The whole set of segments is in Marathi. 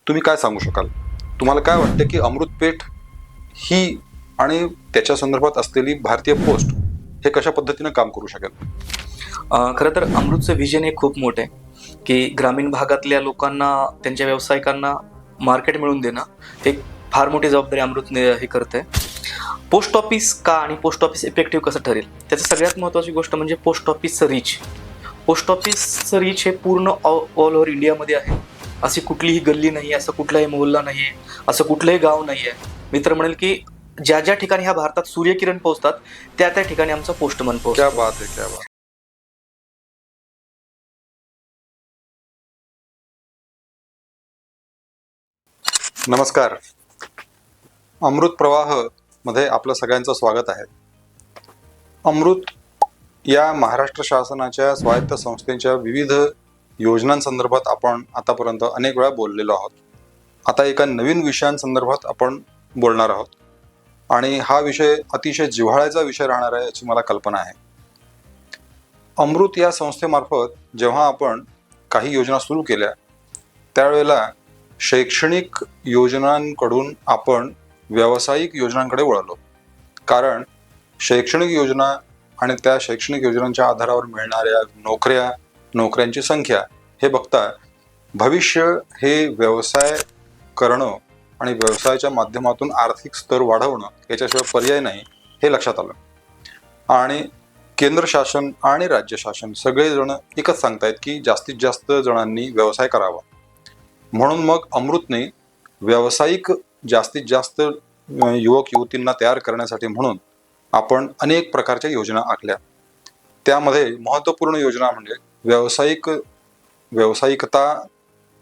तुम्ही काय सांगू शकाल? तुम्हाला काय वाटतं की अमृतपेठ ही आणि त्याच्या संदर्भात असलेली भारतीय पोस्ट हे कशा पद्धतीने काम करू शकेल? खरं तर अमृतचं व्हिजन हे खूप मोठं आहे की ग्रामीण भागातल्या लोकांना, त्यांच्या व्यावसायिकांना मार्केट मिळवून देणं हे फार मोठी जबाबदारी अमृत हे करतंय. पोस्ट ऑफिस का आणि पोस्ट ऑफिस इफेक्टिव्ह कसं ठरेल, त्याचं सगळ्यात महत्त्वाची गोष्ट म्हणजे पोस्ट ऑफिसचं रीच. पोस्ट ऑफिसचं रीच हे पूर्ण ऑल ओव्हर इंडियामध्ये आहे. अशी कुठलीही गल्ली नाही आहे, असं कुठलाही मोहल्ला नाही आहे, असं कुठलंही गाव नाही आहे. मी तर म्हणेल की ज्या ज्या ठिकाणी ह्या भारतात सूर्यकिरण पोहोचतात त्या त्या ठिकाणी आमचा पोस्टमन क्या पोहोचतो. बात आहे, क्या बात. नमस्कार. अमृत प्रवाह मध्ये आपलं सगळ्यांचं स्वागत आहे. अमृत या महाराष्ट्र शासनाच्या स्वायत्त संस्थेच्या विविध योजनांसंदर्भात आपण आतापर्यंत अनेक वेळा बोललेलो आहोत. आता एका नवीन विषयांसंदर्भात आपण बोलणार आहोत आणि हा विषय अतिशय जिव्हाळ्याचा विषय राहणार आहे याची मला कल्पना आहे. अमृत या संस्थेमार्फत जेव्हा आपण काही योजना सुरू केल्या त्यावेळेला शैक्षणिक योजनांकडून आपण व्यावसायिक योजनांकडे वळलो. कारण शैक्षणिक योजना आणि त्या शैक्षणिक योजनांच्या आधारावर मिळणाऱ्या नोकऱ्यांची संख्या हे बघता भविष्य हे व्यवसाय करणं आणि व्यवसायाच्या माध्यमातून आर्थिक स्तर वाढवणं याच्याशिवाय पर्याय नाही हे लक्षात आलं. आणि केंद्र शासन आणि राज्य शासन सगळेजण एकच सांगतायत की जास्तीत जास्त जणांनी व्यवसाय करावा. म्हणून मग अमृतने व्यावसायिक जास्तीत जास्त युवक युवतींना तयार करण्यासाठी म्हणून आपण अनेक प्रकारच्या योजना आखल्या. त्यामध्ये महत्त्वपूर्ण योजना म्हणजे व्यावसायिकता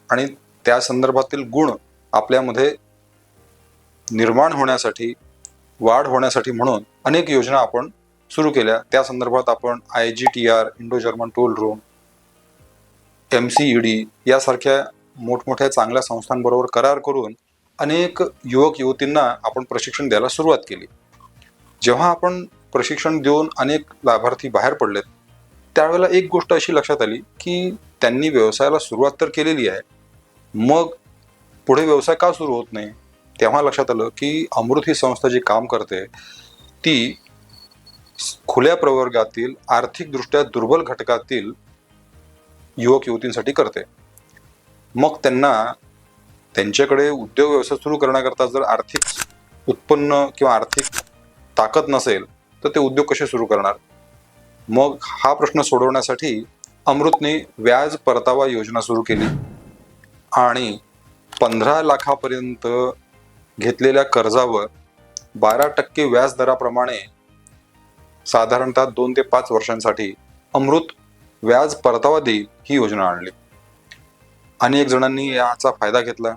आणि त्या संदर्भातील गुण आपल्यामध्ये निर्माण होण्यासाठी, वाढ होण्यासाठी म्हणून अनेक योजना आपण सुरू केल्या. त्या संदर्भात आपण IGTR, Indo German tool room, MCED यासारख्या मोठमोठ्या चांगल्या संस्थांबरोबर करार करून अनेक युवक युवतींना आपण प्रशिक्षण द्यायला सुरुवात केली. जेव्हा आपण प्रशिक्षण देऊन अनेक लाभार्थी बाहेर पडलेत त्यावेळेला एक गोष्ट अशी लक्षात आली की त्यांनी व्यवसायाला सुरुवात तर केलेली आहे, मग पुढे व्यवसाय का सुरू होत नाही? तेव्हा लक्षात आलं की अमृत ही संस्था जी काम करते ती खुल्या प्रवर्गातील आर्थिकदृष्ट्या दुर्बल घटकातील युवक युवतींसाठी करते. मग त्यांच्याकडे उद्योग व्यवसाय सुरू करण्याकरता जर आर्थिक उत्पन्न किंवा आर्थिक ताकद नसेल तर ते उद्योग कसे सुरू करणार? मग हा प्रश्न सोडवण्यासाठी अमृतने व्याज परतावा योजना सुरू केली आणि 15 लाखापर्यंत घेतलेल्या कर्जावर 12% व्याज दराप्रमाणे साधारणतः 2 ते 5 वर्षांसाठी अमृत व्याज परतावा देईल ही योजना आणली. अनेक जणांनी याचा फायदा घेतला.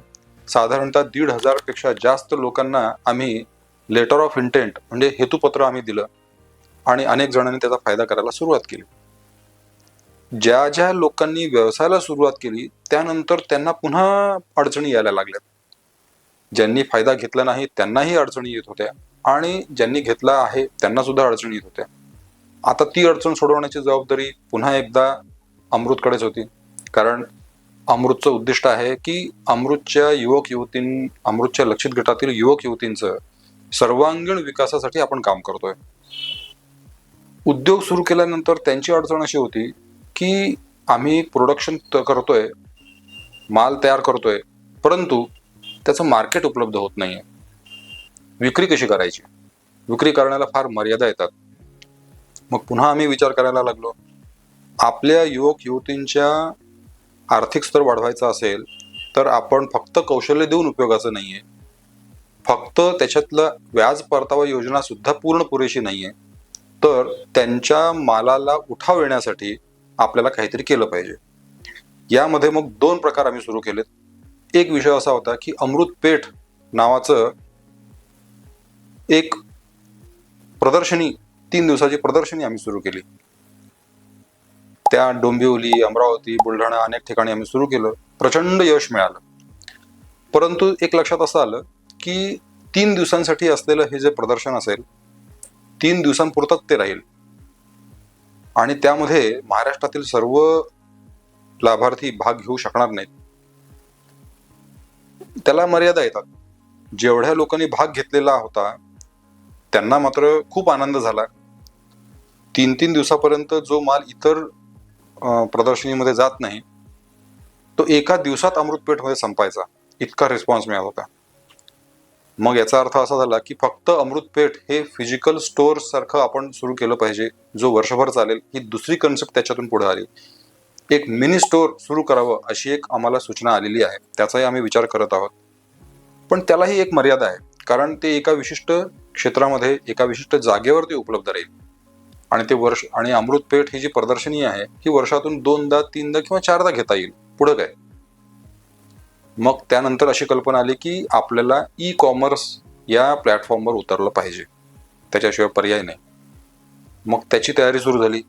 साधारणतः 1,500 पेक्षा जास्त लोकांना आम्ही लेटर ऑफ इंटेंट म्हणजे हेतुपत्र आम्ही दिलं आणि अनेक जणांनी त्याचा फायदा करायला सुरुवात केली. ज्या ज्या लोकांनी व्यवसायाला सुरुवात केली त्यानंतर त्यांना पुन्हा अडचणी यायला लागल्या. ज्यांनी फायदा घेतला नाही त्यांनाही अडचणी येत होत्या आणि ज्यांनी घेतला आहे त्यांना सुद्धा अडचणी येत होत्या. आता ती अडचण सोडवण्याची जबाबदारी पुन्हा एकदा अमृतकडेच होती. कारण अमृतचं उद्दिष्ट आहे की अमृतच्या लक्षित गटातील युवक युवतींचं सर्वांगीण विकासासाठी आपण काम करतोय. उद्योग सुरू केल्यानंतर त्यांची अडचण अशी होती की आम्ही प्रोडक्शन करतोय, माल तयार करतोय, परंतु त्याचं मार्केट उपलब्ध होत नाहीये. विक्री कशी करायची? विक्री करण्याला फार मर्यादा येतात. मग पुन्हा आम्ही विचार करायला लागलो, आपल्या युवक युवतींच्या आर्थिक स्तर वाढवायचा असेल तर आपण फक्त कौशल्य देऊन उपयोगाचं नाहीये, फक्त त्याच्यातलं व्याज परतावा योजना सुद्धा पूर्ण पुरेशी नाहीये, तर त्यांच्या मालाला उठाव येण्यासाठी आपल्याला काहीतरी केलं पाहिजे. यामध्ये मग 2 प्रकार आम्ही सुरू केलेत. एक विषय असा होता की अमृत पेठ नावाचं एक प्रदर्शनी, 3 दिवसाची प्रदर्शनी आम्ही सुरू केली. त्या डोंबिवली, अमरावती, बुलढाणा अनेक ठिकाणी आम्ही सुरू केलं. प्रचंड यश मिळालं. परंतु एक लक्षात असं आलं की 3 दिवसांसाठी असलेलं हे जे प्रदर्शन असेल 3 दिवसांपुरतच ते राहील आणि त्यामध्ये महाराष्ट्रातील सर्व लाभार्थी भाग घेऊ शकणार नाहीत. त्याला मर्यादा येतात. जेवढ्या लोकांनी भाग घेतलेला होता त्यांना मात्र खूप आनंद झाला. 3-3 दिवसापर्यंत जो माल इतर प्रदर्शनीमध्ये जात नाही तो एका दिवसात अमृतपेठमध्ये संपायचा, इतका रिस्पॉन्स मिळत होता. मग याचा अर्थ असा झाला की फक्त अमृतपेठ हे फिजिकल स्टोअर सारखं आपण सुरू केलं पाहिजे, जो वर्षभर चालेल. ही दुसरी कन्सेप्ट त्याच्यातून पुढे आली. एक मिनी स्टोअर सुरू करावं अशी एक आम्हाला सूचना आलेली आहे. त्याचाही आम्ही विचार करत आहोत. पण त्यालाही एक मर्यादा आहे, कारण ते एका विशिष्ट क्षेत्रामध्ये एका विशिष्ट जागेवर ते उपलब्ध राहील. आणि ते वर्ष आणि अमृतपेठ ही जी प्रदर्शनी आहे ही वर्षातून 2दा 3दा किंवा 4दा घेता येईल. पुढं काय. मग त्यानंतर अशी कल्पना आली की आपल्याला ई कॉमर्स या प्लॅटफॉर्मवर उतरलं पाहिजे, त्याच्याशिवाय पर्याय नाही. मग त्याची तयारी सुरू झाली.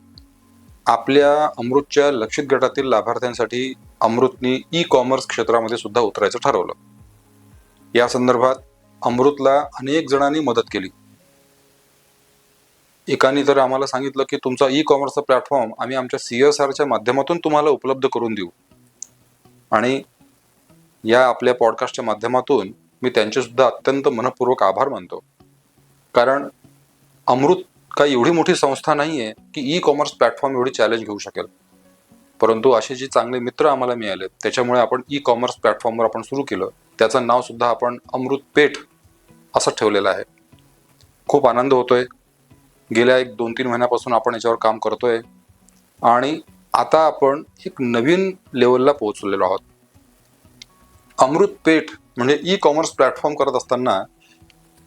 आपल्या अमृतच्या लक्षित गटातील लाभार्थ्यांसाठी अमृतनी ई कॉमर्स क्षेत्रामध्ये सुद्धा उतरायचं ठरवलं. या संदर्भात अमृतला अनेक जणांनी मदत केली. एकाने तर आम्हाला सांगितलं की तुमचा ई कॉमर्सचा प्लॅटफॉर्म आम्ही आमच्या CSRच्या माध्यमातून तुम्हाला उपलब्ध करून देऊ. आणि या आपल्या पॉडकास्टच्या माध्यमातून मी त्यांचे सुद्धा अत्यंत मनपूर्वक आभार मानतो. कारण अमृत काही एवढी मोठी संस्था नाहीये की ई कॉमर्स प्लॅटफॉर्म एवढी चॅलेंज घेऊ शकेल. परंतु असे जे चांगले मित्र आम्हाला मिळाले त्याच्यामुळे आपण ई कॉमर्स प्लॅटफॉर्मवर आपण सुरू केलं. त्याचं नाव सुद्धा आपण अमृतपेठ असं ठेवलेलं आहे. खूप आनंद होतोय. गेल्या 1-2-3 महिन्यापासून आपण याच्यावर काम करतोय आणि आता आपण एक नवीन लेवलला पोहोचलेलो आहोत. अमृतपेठ म्हणजे ई कॉमर्स प्लॅटफॉर्म करत असताना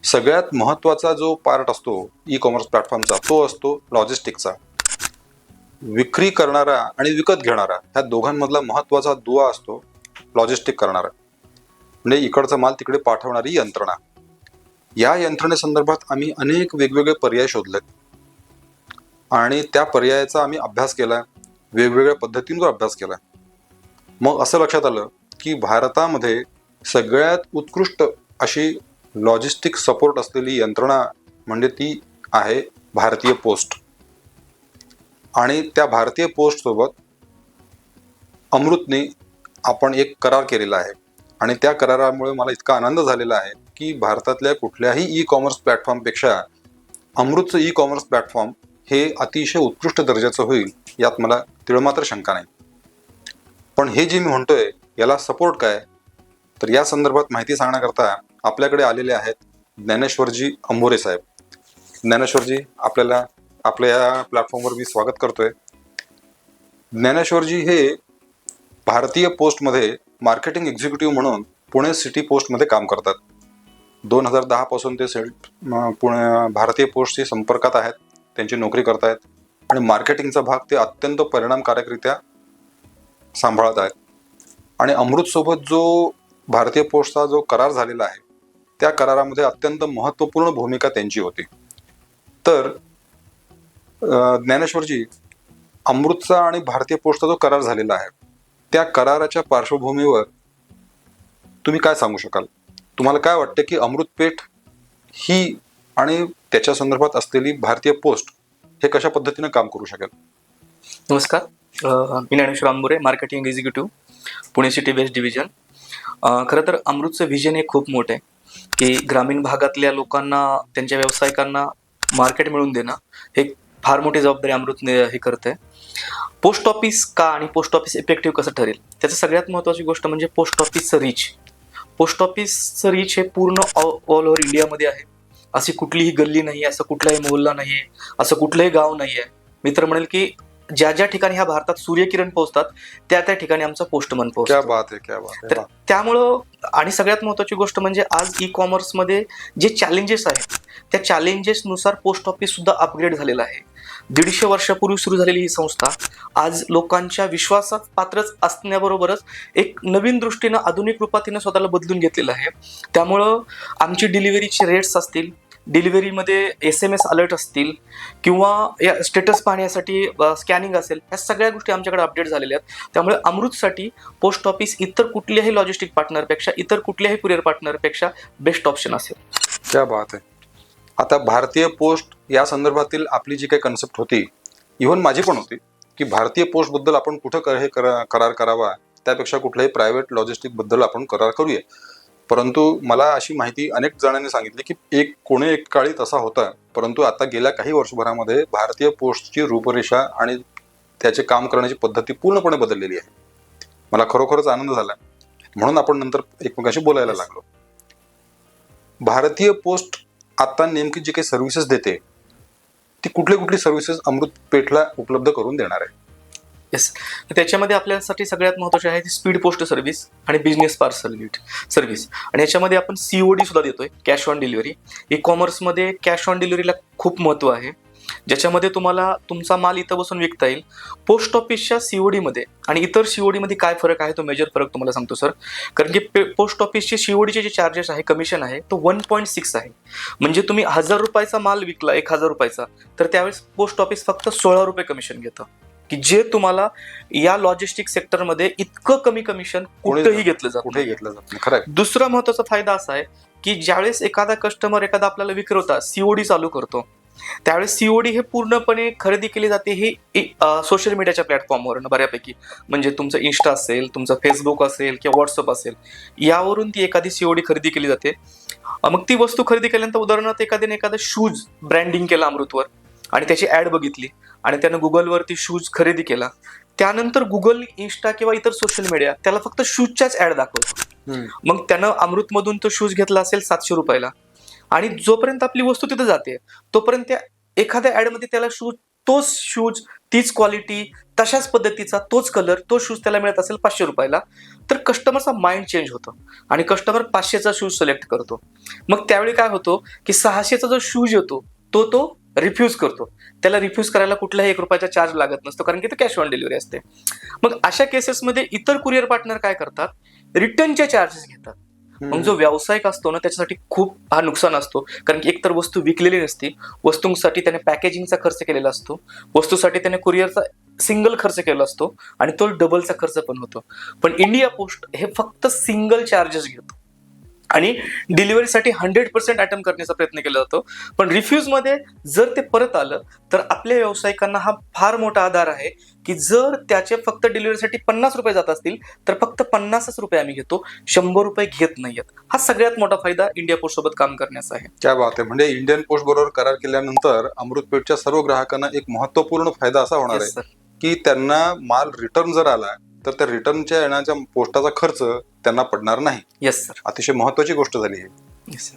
सगळ्यात महत्त्वाचा जो पार्ट असतो ई कॉमर्स प्लॅटफॉर्मचा तो असतो लॉजिस्टिकचा. विक्री करणारा आणि विकत घेणारा ह्या दोघांमधला महत्त्वाचा दुवा असतो लॉजिस्टिक करणारा, म्हणजे इकडचा माल तिकडे पाठवणारी यंत्रणा. या यंत्रणेसंदर्भात आम्ही अनेक वेगवेगळे पर्याय शोधलेत आणि त्या पर्यायाचा आम्ही अभ्यास केला, वेगवेगळ्या पद्धतींवर अभ्यास केला. मग असं लक्षात आलं की भारतामध्ये सगळ्यात उत्कृष्ट अशी लॉजिस्टिक सपोर्ट असलेली यंत्रणा म्हणजे ती आहे भारतीय पोस्ट. आणि त्या भारतीय पोस्ट सोबत अमृतने आपण एक करार केलेला आहे आणि त्या करारामुळे मला इतका आनंद झालेला आहे की भारतातल्या कुठल्याही ई कॉमर्स प्लॅटफॉर्मपेक्षा अमृतचं ई कॉमर्स प्लॅटफॉर्म हे अतिशय उत्कृष्ट दर्जाचं होईल यात मला तिळमात्र शंका नाही. पण हे जे मी म्हणतोय याला सपोर्ट काय, तर या संदर्भात माहिती सांगण्याकरता आपल्याकडे आलेले आहेत ज्ञानेश्वरजी अंभोरे साहेब. ज्ञानेश्वरजी, आपल्या या प्लॅटफॉर्मवर मी स्वागत करतोय. ज्ञानेश्वरजी हे भारतीय पोस्टमध्ये मार्केटिंग एक्झिक्युटिव्ह म्हणून पुणे सिटी पोस्टमध्ये काम करतात. 2010 पासून ते पुणे भारतीय पोस्टशी संपर्कात आहेत, त्यांची नोकरी करतायत आणि मार्केटिंगचा भाग ते अत्यंत परिणामकारकरित्या सांभाळत आहेत. आणि अमृतसोबत जो भारतीय पोस्टचा जो करार झालेला आहे त्या करारामध्ये अत्यंत महत्त्वपूर्ण भूमिका त्यांची होती. तर ज्ञानेश्वरजी, अमृतचा आणि भारतीय पोस्टचा जो करार झालेला आहे त्या कराराच्या पार्श्वभूमीवर तुम्ही काय सांगू शकाल? तुम्हाला काय वाटतं की अमृतपेठ ही आणि त्याच्या संदर्भात असलेली भारतीय पोस्ट हे कशा पद्धतीने काम करू शकेल? नमस्कार, मी Dnyaneshwar Ambhore, marketing executive, Pune city west division. खरं तर अमृतचं व्हिजन हे खूप मोठं आहे की ग्रामीण भागातल्या लोकांना, त्यांच्या व्यावसायिकांना मार्केट मिळवून देणं हे फार मोठी जबाबदारी अमृतने हे करते. पोस्ट ऑफिस का आणि पोस्ट ऑफिस इफेक्टिव्ह कसं ठरेल, त्याचं सगळ्यात महत्त्वाची गोष्ट म्हणजे पोस्ट ऑफिसचं रीच. पोस्ट ऑफिसचं रीच हे पूर्ण ऑल ओव्हर इंडियामध्ये आहे. अशी कुठलीही गल्ली नाही आहे, असं कुठलाही मोहल्ला नाही आहे, असं कुठलंही गाव नाही आहे. मी तर म्हणेल की ज्या ज्या ठिकाणी ह्या भारतात सूर्यकिरण पोहोचतात त्या त्या ठिकाणी आमचा पोस्टमन पोहोचतो. क्या बात आहे. तर त्यामुळं आणि सगळ्यात महत्त्वाची गोष्ट म्हणजे आज ई कॉमर्समध्ये जे चॅलेंजेस आहेत त्या चॅलेंजेसनुसार पोस्ट ऑफिस सुद्धा अपग्रेड झालेलं आहे. 150 वर्षापूर्वी सुरू झालेली ही संस्था आज लोकांच्या विश्वासात पात्रच असण्याबरोबरच एक नवीन दृष्टीनं आधुनिक रूपात तिनं स्वतःला बदलून घेतलेलं आहे. त्यामुळं आमची डिलिव्हरीचे रेट्स असतील, डिलिव्हरीमध्ये SMS अलर्ट असतील किंवा या स्टेटस पाहण्यासाठी स्कॅनिंग असेल, ह्या सगळ्या गोष्टी आमच्याकडे अपडेट झालेल्या आहेत. त्यामुळे अमृतसाठी पोस्ट ऑफिस इतर कुठल्याही लॉजिस्टिक पार्टनरपेक्षा, इतर कुठल्याही कुरिअर पार्टनरपेक्षा बेस्ट ऑप्शन असेल. क्या बात आहे. आता भारतीय पोस्ट या संदर्भातील आपली जी काही कन्सेप्ट होती, इव्हन माझी पण होती की भारतीय पोस्टबद्दल आपण कुठं करार करावा त्यापेक्षा कुठल्याही प्रायव्हेट लॉजिस्टिकबद्दल आपण करार करूया. परंतु मला अशी माहिती अनेक जणांनी सांगितली की एक काळी तसा होता, परंतु आता गेल्या काही वर्षभरामध्ये भारतीय पोस्टची रूपरेषा आणि त्याचे काम करण्याची पद्धती पूर्णपणे बदललेली आहे. मला खरोखरच आनंद झाला, म्हणून आपण नंतर एकमेकांशी बोलायला लागलो. भारतीय पोस्ट आता नेमकी जी काही सर्व्हिसेस देते ती कुठली सर्व्हिसेस अमृत पेठला उपलब्ध करून देणार आहे? येस, त्याच्यामध्ये आपल्यासाठी सगळ्यात महत्त्वाचे आहे स्पीड पोस्ट सर्व्हिस आणि बिझनेस पार्सल सर्व्हिस. आणि याच्यामध्ये आपण COD सुद्धा देतोय, कॅश ऑन डिलिव्हरी. ई कॉमर्समध्ये कॅश ऑन डिलिव्हरीला खूप महत्त्व आहे, ज्याच्यामध्ये तुम्हाला तुमचा माल इथं बसून विकता येईल. पोस्ट ऑफिसच्या COD मध्ये आणि इतर COD मध्ये काय फरक आहे तो मेजर फरक तुम्हाला सांगतो सर. कारण की पोस्ट ऑफिसचे CODचे जे चार्जेस आहे, कमिशन आहे, तो 1.6 आहे. म्हणजे तुम्ही 1000 रुपयाचा माल विकला 1000 रुपयाचा, तर त्यावेळेस पोस्ट ऑफिस फक्त 16 रुपये कमिशन घेतं, की जे तुम्हाला या लॉजिस्टिक सेक्टरमध्ये इतकं कमी कमिशन कुठेही घेतलं जात नाही. खरं आहे. दुसरा महत्वाचा फायदा असा आहे की ज्यावेळेस एखादा कस्टमर एखादा आपल्याला विक्रेता COD चालू करतो, त्यावेळेस COD हे पूर्णपणे खरेदी केली जाते ही सोशल मीडियाच्या प्लॅटफॉर्मवर बऱ्यापैकी. म्हणजे तुमचं इंस्टा असेल, तुमचं फेसबुक असेल किंवा व्हॉट्सअप असेल, यावरून ती एखादी COD खरेदी केली जाते. मग ती वस्तू खरेदी केल्यानंतर उदाहरणार्थ एखाद्याने एखादा शूज ब्रँडिंग केला अमृतवर आणि त्याची ऍड बघितली आणि त्यानं गुगलवरती शूज खरेदी केला, त्यानंतर गुगल, इंस्टा किंवा इतर सोशल मीडिया त्याला फक्त शूजच्याच ऍड दाखवतो. मग त्यानं अमृतमधून तो शूज घेतला असेल 700 रुपयाला, आणि जोपर्यंत आपली वस्तू तिथे जाते तोपर्यंत त्या एखाद्या ऍडमध्ये त्याला तोच शूज, तीच क्वालिटी, तशाच पद्धतीचा तोच कलर, तो शूज त्याला मिळत असेल 500 रुपयाला, तर कस्टमरचा माइंड चेंज होतो आणि कस्टमर 500चा शूज सिलेक्ट करतो. मग त्यावेळी काय होतो की 600चा जो शूज येतो तो रिफ्यूज करतो. त्याला रिफ्यूज करायला कुठलाही 1 रुपयाचा चार्ज लागत नसतो, कारण की ते कॅश ऑन डिलिव्हरी असते. मग अशा केसेसमध्ये इतर कुरिअर पार्टनर काय करतात, रिटर्नचे चार्जेस घेतात. मग जो व्यावसायिक असतो ना, त्याच्यासाठी खूप हा नुकसान असतो, कारण की एकतर वस्तू विकलेली नसती, वस्तूंसाठी त्याने पॅकेजिंगचा खर्च केलेला असतो, वस्तूसाठी त्याने कुरिअरचा सिंगल खर्च केला असतो आणि तो डबलचा खर्च पण होतो. पण इंडिया पोस्ट हे फक्त सिंगल चार्जेस घेतो आणि डिलिव्हरीसाठी 100% अटेम्प्ट करण्याचा प्रयत्न केला जातो. पण रिफ्यूजमध्ये जर ते परत आलं तर आपल्या व्यावसायिकांना हा फार मोठा आधार आहे की जर त्याचे फक्त डिलिव्हरीसाठी 50 रुपये जात असतील तर फक्त 50च रुपये आम्ही घेतो, 100 रुपये घेत नाहीयेत. हा सगळ्यात मोठा फायदा इंडिया पोस्ट सोबत काम करण्याचा आहे. क्या बात आहे. म्हणजे इंडियन पोस्ट बरोबर करार केल्यानंतर अमृतपेठच्या सर्व ग्राहकांना एक महत्वपूर्ण फायदा असा होणार आहे की त्यांना माल रिटर्न जर आला तर त्या रिटर्नच्या येण्याच्या पोस्टाचा खर्च त्यांना पडणार नाही. येस सर, अतिशय महत्वाची गोष्ट झाली आहे. Yes sir.